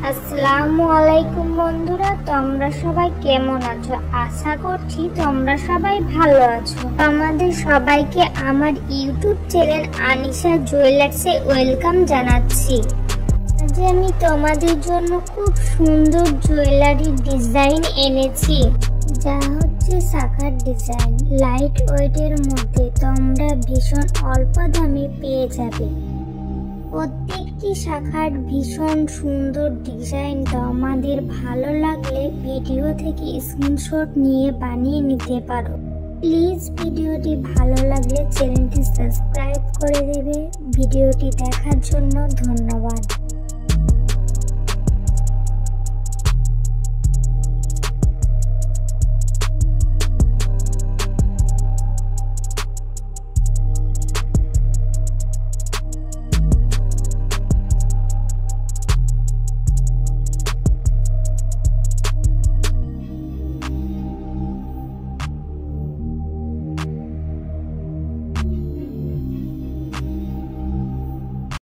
আসসালামু আলাইকুম বন্ধুরা, তোমরা সবাই কেমন আছো? আশা করছি তোমরা সবাই ভালো আছো। তোমাদের সবাইকে আমার ইউটিউব চ্যানেল আনিশা জুয়েলার্সে ওয়েলকাম জানাচ্ছি। আজ আমি তোমাদের জন্য খুব সুন্দর জুয়েলারি ডিজাইন এনেছি, যা হচ্ছে শাখার ডিজাইন। লাইট ওয়েটের মধ্যে তোমরা ভীষণ অল্প দামে পেয়ে যাবে। প্রত্যেকটি শাখার ভীষণ সুন্দর ডিজাইন তোমাদের ভালো লাগলে ভিডিও থেকে স্ক্রিনশট নিয়ে বানিয়ে নিতে পারো। প্লিজ ভিডিওটি ভালো লাগলে চ্যানেলটি সাবস্ক্রাইব করে দেবে। ভিডিওটি দেখার জন্য ধন্যবাদ।